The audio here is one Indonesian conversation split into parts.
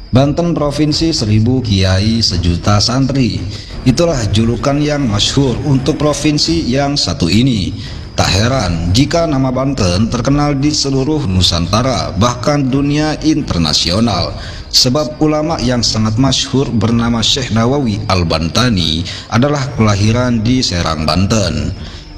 Banten Provinsi 1000 Kiai Sejuta Santri. Itulah julukan yang masyhur untuk provinsi yang satu ini. Tak heran jika nama Banten terkenal di seluruh Nusantara, bahkan dunia internasional. Sebab ulama yang sangat masyhur bernama Syekh Nawawi Al-Bantani adalah kelahiran di Serang, Banten,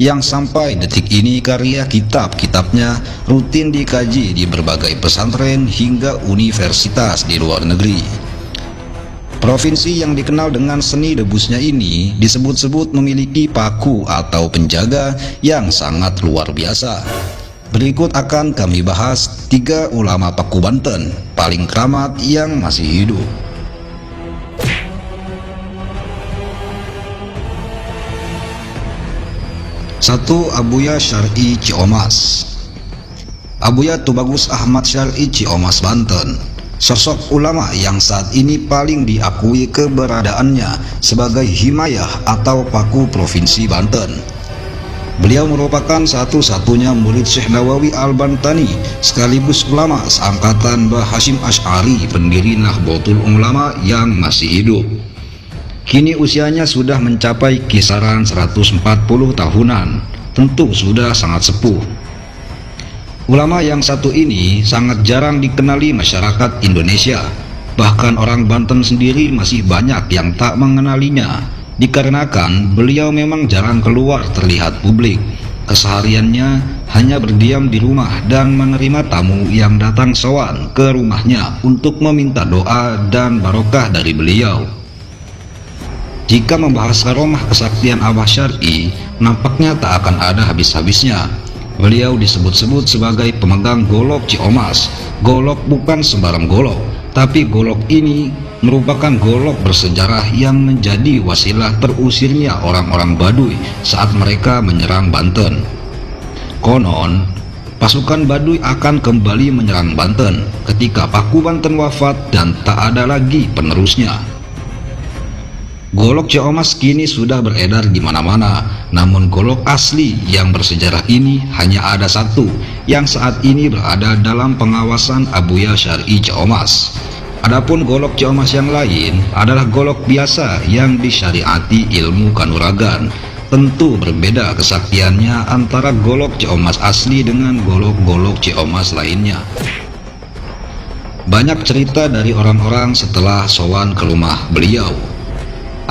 yang sampai detik ini karya kitab-kitabnya rutin dikaji di berbagai pesantren hingga universitas di luar negeri. Provinsi yang dikenal dengan seni debusnya ini disebut-sebut memiliki paku atau penjaga yang sangat luar biasa. Berikut akan kami bahas 3 ulama paku Banten paling keramat yang masih hidup. 1. Abuya Syar'i Ciomas. Abuya Tubagus Ahmad Syar'i Ciomas, Banten, sosok ulama yang saat ini paling diakui keberadaannya sebagai himayah atau paku Provinsi Banten. Beliau merupakan satu-satunya murid Syekh Nawawi Al-Bantani sekaligus ulama seangkatan Mbah Hasyim Asy'ari, pendiri Nahdlatul Ulama yang masih hidup. Kini usianya sudah mencapai kisaran 140 tahunan, tentu sudah sangat sepuh. Ulama yang satu ini sangat jarang dikenali masyarakat Indonesia. Bahkan orang Banten sendiri masih banyak yang tak mengenalinya, dikarenakan beliau memang jarang keluar terlihat publik. Kesehariannya hanya berdiam di rumah dan menerima tamu yang datang sowan ke rumahnya untuk meminta doa dan barokah dari beliau. Jika membahas karomah kesaktian Abah Syar'i, nampaknya tak akan ada habis-habisnya. Beliau disebut-sebut sebagai pemegang golok Ciomas. Golok bukan sembarang golok, tapi golok ini merupakan golok bersejarah yang menjadi wasilah terusirnya orang-orang Baduy saat mereka menyerang Banten. Konon, pasukan Baduy akan kembali menyerang Banten ketika Paku Banten wafat dan tak ada lagi penerusnya. Golok Ciomas kini sudah beredar di mana-mana, namun golok asli yang bersejarah ini hanya ada satu yang saat ini berada dalam pengawasan Abuya Syar'i Ciomas. Adapun golok Ciomas yang lain adalah golok biasa yang disyariati ilmu kanuragan. Tentu berbeda kesaktiannya antara golok Ciomas asli dengan golok-golok Ciomas lainnya. Banyak cerita dari orang-orang setelah sowan ke rumah beliau.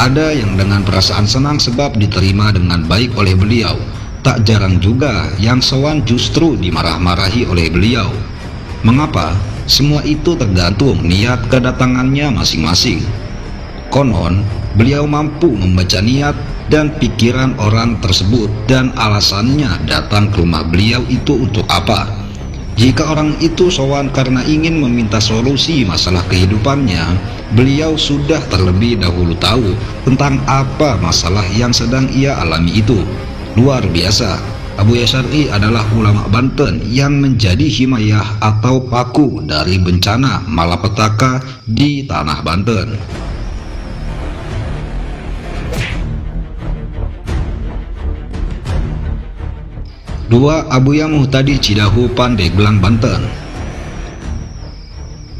Ada yang dengan perasaan senang sebab diterima dengan baik oleh beliau. Tak jarang juga yang sowan justru dimarah-marahi oleh beliau. Mengapa? Semua itu tergantung niat kedatangannya masing-masing. Konon, beliau mampu membaca niat dan pikiran orang tersebut dan alasannya datang ke rumah beliau itu untuk apa. Jika orang itu sowan karena ingin meminta solusi masalah kehidupannya, beliau sudah terlebih dahulu tahu tentang apa masalah yang sedang ia alami itu. Luar biasa, Abuya Syar'i adalah ulama Banten yang menjadi himayah atau paku dari bencana malapetaka di tanah Banten. 2. Abuya Muhtadi Cidahu, Pandeglang, Banten.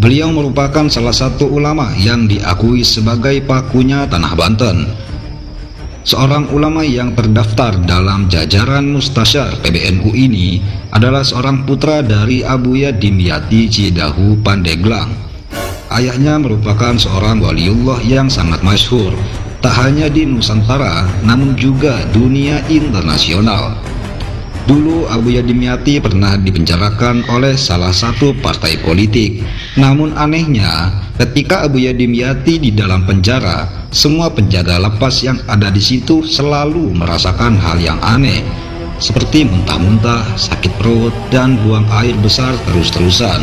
Beliau merupakan salah satu ulama yang diakui sebagai pakunya tanah Banten. Seorang ulama yang terdaftar dalam jajaran Mustasyar PBNU ini adalah seorang putra dari Abuya Dimyati Cidahu, Pandeglang. Ayahnya merupakan seorang waliullah yang sangat masyhur, tak hanya di Nusantara namun juga dunia internasional. Dulu Abuya Dimyati pernah dipenjarakan oleh salah satu partai politik. Namun anehnya, ketika Abuya Dimyati di dalam penjara, semua penjaga lapas yang ada di situ selalu merasakan hal yang aneh, seperti muntah-muntah, sakit perut, dan buang air besar terus-terusan.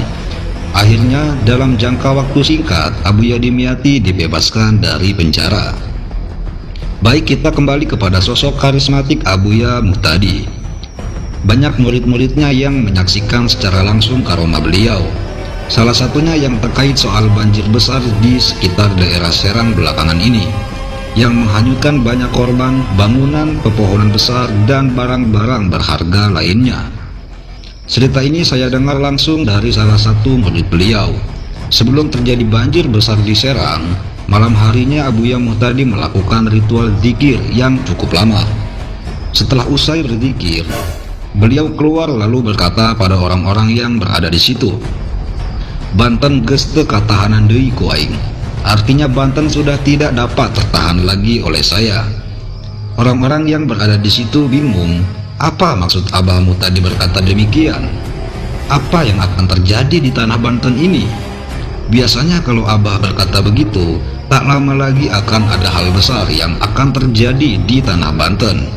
Akhirnya dalam jangka waktu singkat, Abuya Dimyati dibebaskan dari penjara. Baik, kita kembali kepada sosok karismatik Abuya Muhtadi. Banyak murid-muridnya yang menyaksikan secara langsung karomah beliau. Salah satunya yang terkait soal banjir besar di sekitar daerah Serang belakangan ini, yang menghanyutkan banyak korban, bangunan, pepohonan besar, dan barang-barang berharga lainnya. Cerita ini saya dengar langsung dari salah satu murid beliau. Sebelum terjadi banjir besar di Serang, malam harinya Abuya Muhtadi melakukan ritual zikir yang cukup lama. Setelah usai berzikir, beliau keluar lalu berkata pada orang-orang yang berada di situ, "Banten geus teu katahanan deui ku aing." Artinya Banten sudah tidak dapat tertahan lagi oleh saya. Orang-orang yang berada di situ bingung, apa maksud Abah Muhtadi berkata demikian? Apa yang akan terjadi di tanah Banten ini? Biasanya kalau Abah berkata begitu, tak lama lagi akan ada hal besar yang akan terjadi di tanah Banten.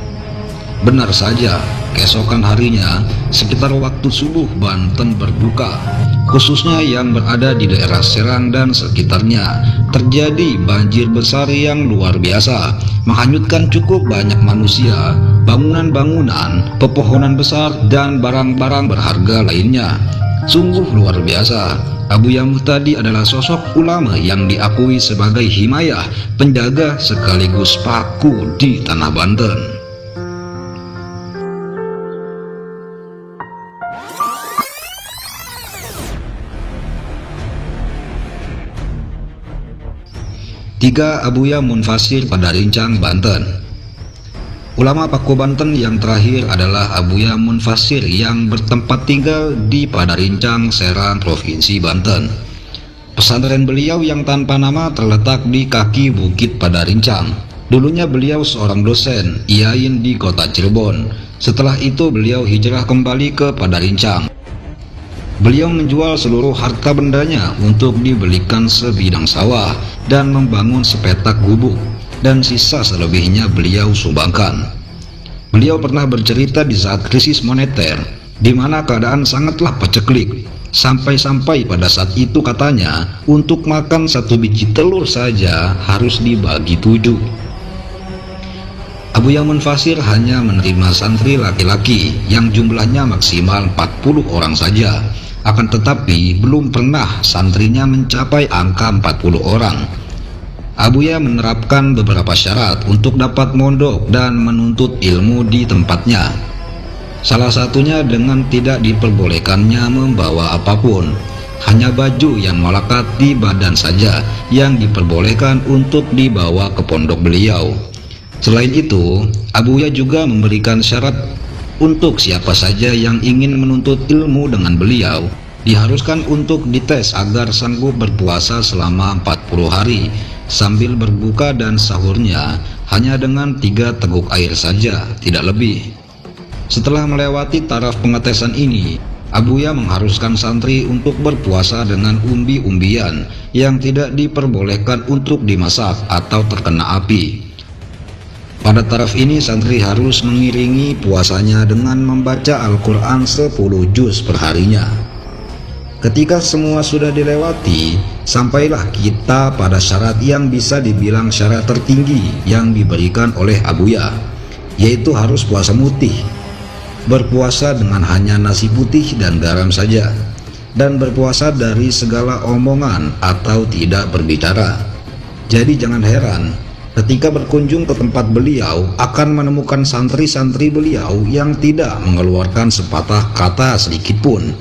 Benar saja, keesokan harinya, sekitar waktu subuh Banten berduka, khususnya yang berada di daerah Serang dan sekitarnya. Terjadi banjir besar yang luar biasa, menghanyutkan cukup banyak manusia, bangunan-bangunan, pepohonan besar, dan barang-barang berharga lainnya. Sungguh luar biasa. Abuya Muhtadi adalah sosok ulama yang diakui sebagai himayah, penjaga sekaligus paku di tanah Banten. Tiga, Abuya Munfasir pada Rincang, Banten. Ulama Paku Banten yang terakhir adalah Abuya Munfasir yang bertempat tinggal di Padarincang, Serang, Provinsi Banten. Pesantren beliau yang tanpa nama terletak di kaki Bukit Padarincang. Dulunya beliau seorang dosen, IAIN di kota Cirebon. Setelah itu beliau hijrah kembali ke Padarincang. Beliau menjual seluruh harta bendanya untuk dibelikan sebidang sawah dan membangun sepetak gubuk, dan sisa selebihnya beliau sumbangkan. Beliau pernah bercerita di saat krisis moneter, di mana keadaan sangatlah paceklik, sampai-sampai pada saat itu katanya untuk makan satu biji telur saja harus dibagi 7. Abuya Munfasir hanya menerima santri laki-laki yang jumlahnya maksimal 40 orang saja. Akan tetapi belum pernah santrinya mencapai angka 40 orang. Abuya menerapkan beberapa syarat untuk dapat mondok dan menuntut ilmu di tempatnya. Salah satunya dengan tidak diperbolehkannya membawa apapun, hanya baju yang melekat di badan saja yang diperbolehkan untuk dibawa ke pondok beliau. Selain itu, Abuya juga memberikan syarat untuk siapa saja yang ingin menuntut ilmu dengan beliau, diharuskan untuk dites agar sanggup berpuasa selama 40 hari sambil berbuka dan sahurnya hanya dengan 3 teguk air saja, tidak lebih. Setelah melewati taraf pengetesan ini, Abuya mengharuskan santri untuk berpuasa dengan umbi-umbian yang tidak diperbolehkan untuk dimasak atau terkena api. Pada taraf ini santri harus mengiringi puasanya dengan membaca Al-Quran 10 juz per harinya. Ketika semua sudah dilewati, sampailah kita pada syarat yang bisa dibilang syarat tertinggi yang diberikan oleh Abuya, yaitu harus puasa mutih, berpuasa dengan hanya nasi putih dan garam saja, dan berpuasa dari segala omongan atau tidak berbicara. Jadi jangan heran ketika berkunjung ke tempat beliau akan menemukan santri-santri beliau yang tidak mengeluarkan sepatah kata sedikit pun.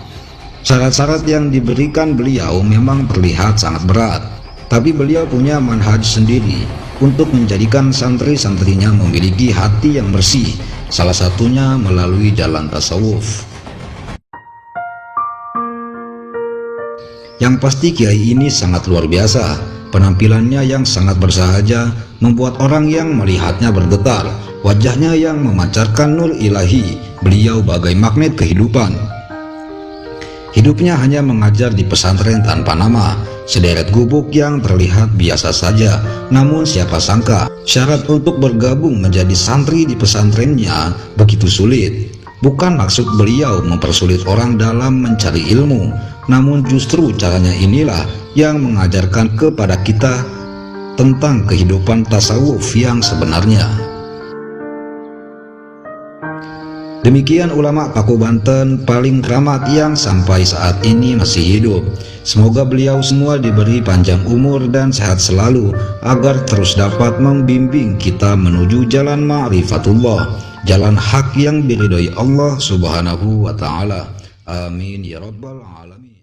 Syarat-syarat yang diberikan beliau memang terlihat sangat berat, tapi beliau punya manhaj sendiri untuk menjadikan santri-santrinya memiliki hati yang bersih, salah satunya melalui jalan tasawuf. Yang pasti kiai ini sangat luar biasa. Penampilannya yang sangat bersahaja membuat orang yang melihatnya bergetar. Wajahnya yang memancarkan nur ilahi, beliau bagai magnet kehidupan. Hidupnya hanya mengajar di pesantren tanpa nama, sederet gubuk yang terlihat biasa saja. Namun siapa sangka syarat untuk bergabung menjadi santri di pesantrennya begitu sulit. Bukan maksud beliau mempersulit orang dalam mencari ilmu, namun justru caranya inilah yang mengajarkan kepada kita tentang kehidupan tasawuf yang sebenarnya. Demikian ulama Paku Banten paling keramat yang sampai saat ini masih hidup. Semoga beliau semua diberi panjang umur dan sehat selalu agar terus dapat membimbing kita menuju jalan ma'rifatullah, jalan hak yang diridhoi Allah Subhanahu wa ta'ala. Amin ya rabbal alamin.